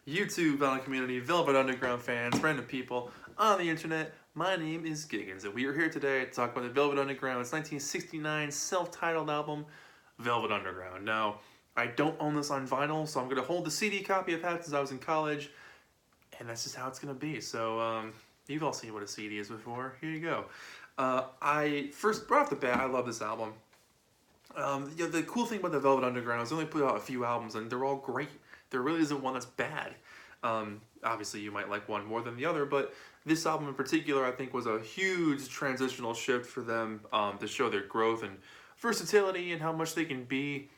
YouTube vinyl community, Velvet Underground fans, random people on the internet. My name is Giggens, and we are here today to talk about the Velvet Underground's 1969 self-titled album, Velvet Underground. Now, I don't own this on vinyl, so I'm going to hold the CD copy I've had since I was in college, and that's just how it's going to be. So, you've all seen what a CD is before. Here you go. I first, right off the bat, I love this album. The cool thing about the Velvet Underground is they only put out a few albums, and they're all great. There really isn't one that's bad. Obviously, you might like one more than the other, but this album in particular, I think, was a huge transitional shift for them to show their growth and versatility and how much they can be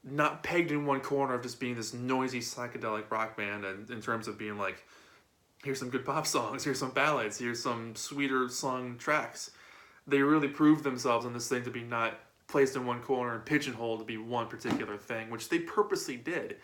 not pegged in one corner of just being this noisy psychedelic rock band, and in terms of being like, here's some good pop songs, here's some ballads, here's some sweeter sung tracks. They really proved themselves in this thing to be not placed in one corner and pigeonholed to be one particular thing, which they purposely did.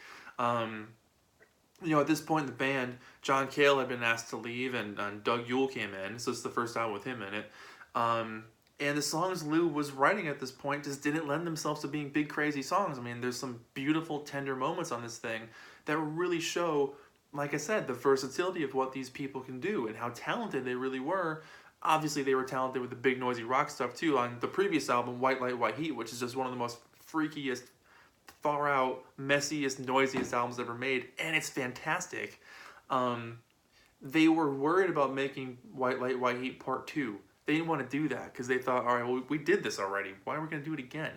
At this point in the band, John Cale had been asked to leave, and Doug Yule came in, so it's the first album with him in it. And the songs Lou was writing at this point just didn't lend themselves to being big, crazy songs. I mean, there's some beautiful, tender moments on this thing that really show, like I said, the versatility of what these people can do and how talented they really were. Obviously, they were talented with the big, noisy rock stuff, too, on the previous album, White Light, White Heat, which is just one of the most freakiest, far out, messiest, noisiest albums ever made, and it's fantastic. They were worried about making White Light, White Heat Part 2. They didn't want to do that because they thought, all right, well, we did this already. Why are we going to do it again?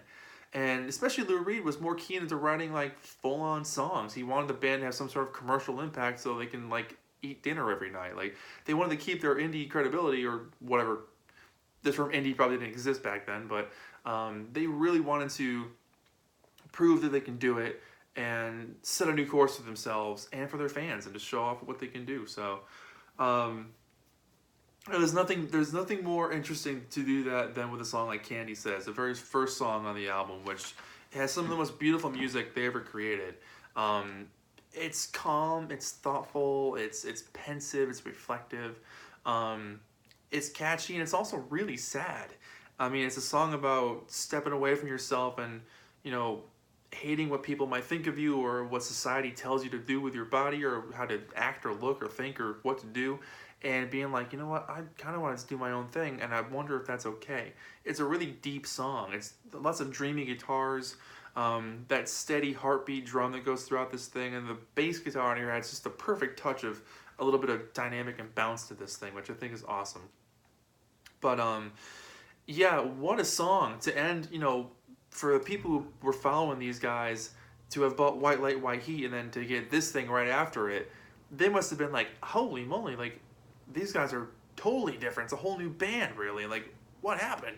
And especially Lou Reed was more keen into writing like full-on songs. He wanted the band to have some sort of commercial impact so they can like eat dinner every night. Like they wanted to keep their indie credibility or whatever. The term indie probably didn't exist back then, but they really wanted to prove that they can do it and set a new course for themselves and for their fans and to show off what they can do. So there's nothing more interesting to do that than with a song like Candy Says, the very first song on the album, which has some of the most beautiful music they ever created. It's calm, it's thoughtful, it's pensive, it's reflective, it's catchy, and it's also really sad. I mean, it's a song about stepping away from yourself and, hating what people might think of you or what society tells you to do with your body or how to act or look or think or what to do, and being like, you know what, I kind of want to do my own thing, and I wonder if that's okay. It's a really deep song. It's lots of dreamy guitars, that steady heartbeat drum that goes throughout this thing, and the bass guitar on here adds just the perfect touch of a little bit of dynamic and bounce to this thing, which I think is awesome. But yeah, what a song to end, for the people who were following these guys to have bought White Light, White Heat and then to get this thing right after it, they must have been like, holy moly, like, these guys are totally different. It's a whole new band, really. Like, what happened?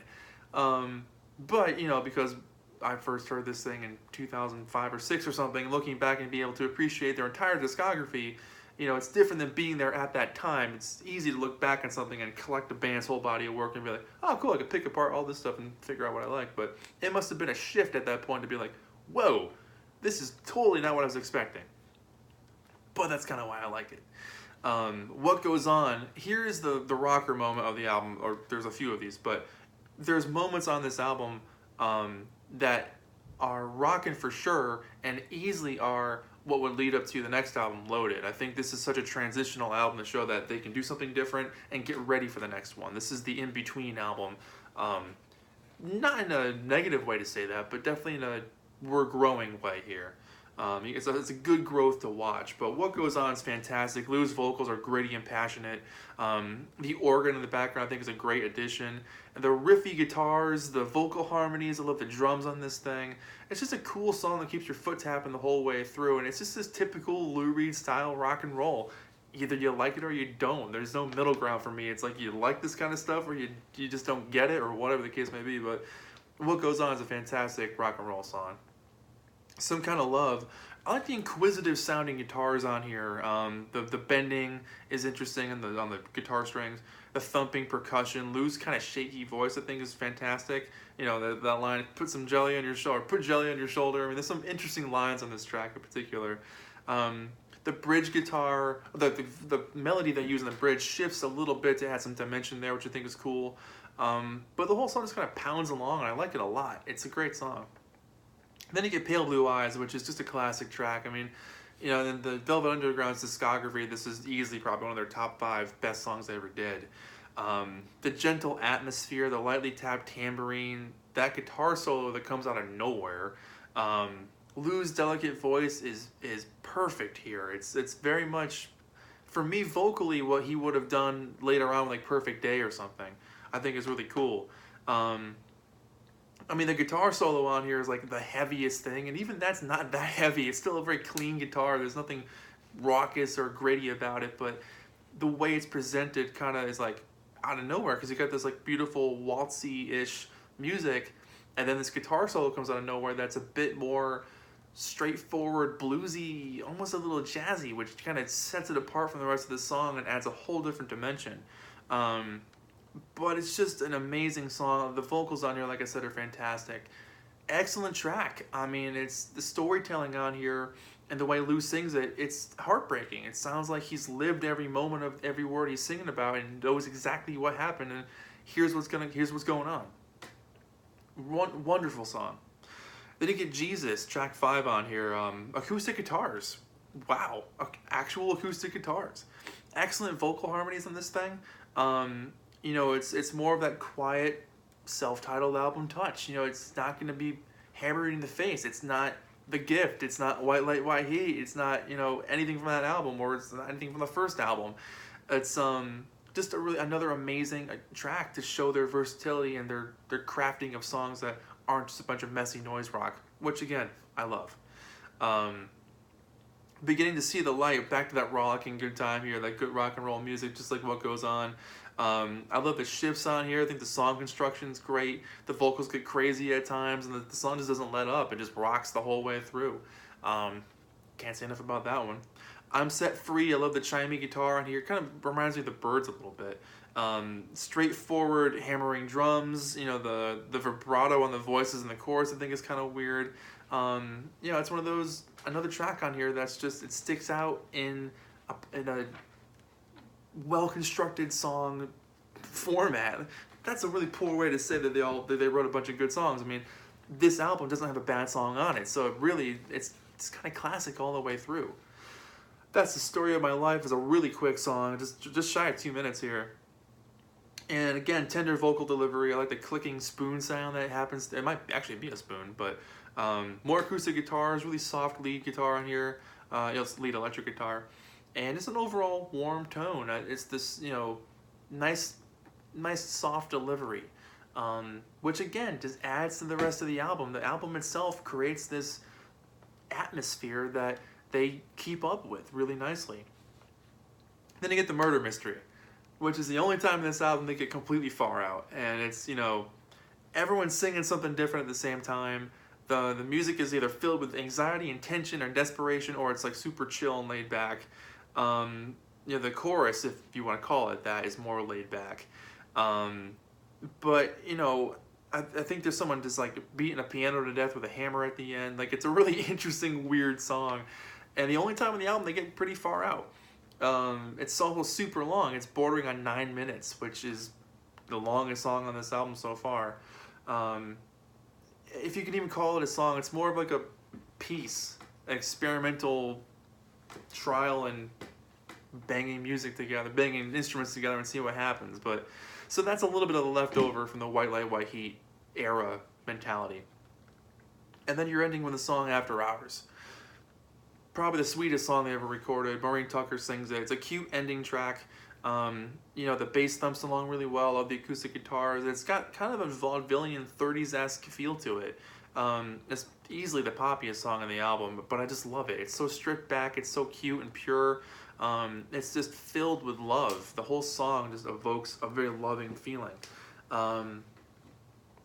But, because I first heard this thing in 2005 or 6 or something, looking back and being able to appreciate their entire discography, it's different than being there at that time. It's easy to look back on something and collect the band's whole body of work and be like, oh, cool, I could pick apart all this stuff and figure out what I like. But it must have been a shift at that point to be like, whoa, this is totally not what I was expecting. But that's kind of why I like it. What goes on, here's the rocker moment of the album, or there's a few of these, but there's moments on this album that are rockin' for sure and easily are what would lead up to the next album, Loaded. I think this is such a transitional album to show that they can do something different and get ready for the next one. This is the in-between album. Not in a negative way to say that, but definitely in a we're growing way here. It's a good growth to watch, but what goes on is fantastic. Lou's vocals are gritty and passionate. The organ in the background I think is a great addition. And the riffy guitars, the vocal harmonies, I love the drums on this thing. It's just a cool song that keeps your foot tapping the whole way through, and it's just this typical Lou Reed style rock and roll. Either you like it or you don't. There's no middle ground for me. It's like you like this kind of stuff or you just don't get it, or whatever the case may be, but What Goes On is a fantastic rock and roll song. Some Kind of Love. I like the inquisitive sounding guitars on here. The bending is interesting on the guitar strings. The thumping percussion. Lou's kind of shaky voice I think is fantastic. That line, put some jelly on your shoulder, put jelly on your shoulder. I mean, there's some interesting lines on this track in particular. The bridge guitar, the melody they use in the bridge shifts a little bit to add some dimension there, which I think is cool. But the whole song just kind of pounds along, and I like it a lot. It's a great song. Then you get Pale Blue Eyes, which is just a classic track. I mean, You know, in the Velvet Underground's discography, this is easily probably one of their top 5 best songs they ever did. The gentle atmosphere, the lightly tapped tambourine, that guitar solo that comes out of nowhere. Lou's delicate voice is perfect here. It's very much, for me, vocally what he would have done later on, like Perfect Day or something. I think is really cool. I mean, the guitar solo on here is like the heaviest thing, and even that's not that heavy. It's still a very clean guitar. There's nothing raucous or gritty about it, but the way it's presented kind of is like out of nowhere, because you got this like beautiful waltzy-ish music, and then this guitar solo comes out of nowhere that's a bit more straightforward, bluesy, almost a little jazzy, which kind of sets it apart from the rest of the song and adds a whole different dimension. But it's just an amazing song. The vocals on here, like I said, are fantastic. Excellent track. I mean, it's the storytelling on here and the way Lou sings it, it's heartbreaking. It sounds like he's lived every moment of every word he's singing about and knows exactly what happened, and here's what's going on. Wonderful song. Then you get Jesus, track 5 on here. Acoustic guitars. Wow. Actual acoustic guitars. Excellent vocal harmonies on this thing. You know, it's more of that quiet, self-titled album touch. You know, it's not going to be hammered in the face. It's not The Gift. It's not White Light, White Heat. It's not, you know, anything from that album, or it's not anything from the first album. It's just another amazing track to show their versatility and their crafting of songs that aren't just a bunch of messy noise rock, which again, I love. Beginning to see the light, back to that rollicking good time here, that good rock and roll music, just like what goes on. I love the shifts on here. I think the song construction's great. The vocals get crazy at times, and the song just doesn't let up. It just rocks the whole way through. Can't say enough about that one. I'm Set Free. I love the chimey guitar on here. Kind of reminds me of the Byrds a little bit. Straightforward hammering drums. You know, the vibrato on the voices in the chorus I think is kind of weird. You know, it's one of those, another track on here that's just, it sticks out in a well-constructed song format. That's a really poor way to say that they wrote a bunch of good songs. I mean, this album doesn't have a bad song on it, so it's kind of classic all the way through. That's the Story of My Life is a really quick song, just shy of 2 minutes here. And again, tender vocal delivery. I like the clicking spoon sound that happens. It might actually be a spoon, but more acoustic guitars, really soft lead guitar on here. Lead electric guitar. And it's an overall warm tone. It's this, you know, nice soft delivery, which again just adds to the rest of the album. The album itself creates this atmosphere that they keep up with really nicely. Then you get the Murder Mystery, which is the only time in this album they get completely far out, and it's, you know, everyone's singing something different at the same time. The music is either filled with anxiety and tension or desperation, or it's like super chill and laid back. You know, the chorus, if you want to call it that, is more laid back. But, you know, I think there's someone just like beating a piano to death with a hammer at the end. Like, it's a really interesting, weird song. And the only time in the album they get pretty far out. It's almost super long. It's bordering on 9 minutes, which is the longest song on this album so far. If you can even call it a song, it's more of like a piece, an experimental trial and banging music together, banging instruments together and see what happens. But so that's a little bit of the leftover from the White Light, White Heat era mentality. And then you're ending with a song After Hours. Probably the sweetest song they ever recorded. Maureen Tucker sings it. It's a cute ending track. You know, the bass thumps along really well. I love the acoustic guitars. It's got kind of a vaudevillian 30s-esque feel to it. It's easily the poppiest song on the album, but I just love it. It's so stripped back. It's so cute and pure. It's just filled with love. The whole song just evokes a very loving feeling.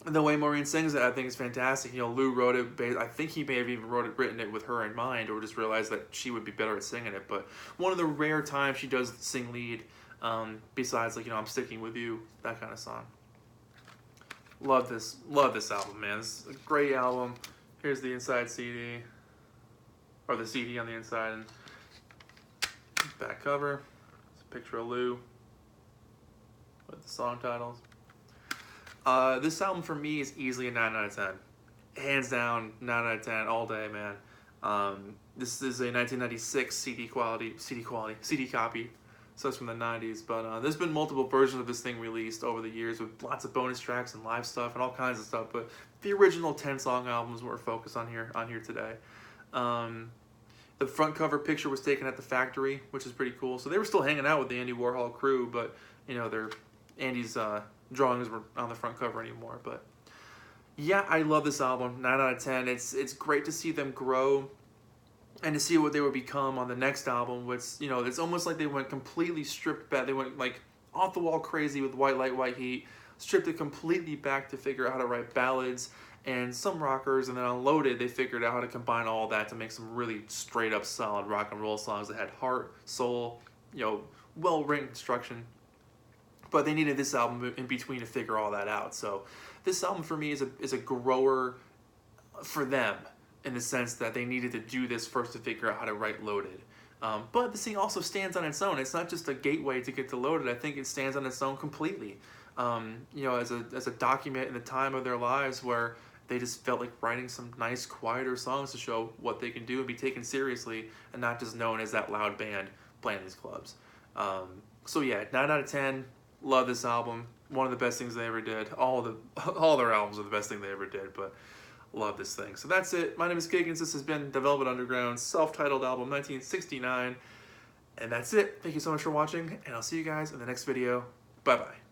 The way Maureen sings it, I think, is fantastic. You know, Lou wrote it. I think he may have even written it with her in mind, or just realized that she would be better at singing it. But one of the rare times she does sing lead, besides, like, you know, I'm Sticking With You, that kind of song. Love this album, man. This is a great album. Here's the inside CD, or the CD on the inside, and back cover. It's a picture of Lou with the song titles. This album for me is easily a 9 out of 10. Hands down, 9 out of 10 all day, man. This is a 1996 CD copy. So it's from the 90s, but there's been multiple versions of this thing released over the years with lots of bonus tracks and live stuff and all kinds of stuff. But the original 10-song album is what we're focused on here today. The front cover picture was taken at the factory, which is pretty cool. So they were still hanging out with the Andy Warhol crew, but you know, Andy's drawings were on the front cover anymore. But yeah, I love this album. 9 out of 10. It's great to see them grow and to see what they would become on the next album, which, you know, it's almost like they went completely stripped back. They went like off the wall crazy with White Light, White Heat, stripped it completely back to figure out how to write ballads and some rockers, and then on Loaded, they figured out how to combine all that to make some really straight up solid rock and roll songs that had heart, soul, you know, well written construction. But they needed this album in between to figure all that out. So this album for me is a grower for them, in the sense that they needed to do this first to figure out how to write Loaded. But the thing also stands on its own. It's not just a gateway to get to Loaded. I think it stands on its own completely. You know, as a document in the time of their lives where they just felt like writing some nice, quieter songs to show what they can do and be taken seriously and not just known as that loud band playing these clubs. So yeah, 9 out of 10. Love this album. One of the best things they ever did. All their albums are the best thing they ever did, but love this thing. So that's it. My name is Giggens. This has been the Velvet Underground's self-titled album, 1969. And that's it. Thank you so much for watching, and I'll see you guys in the next video. Bye-bye.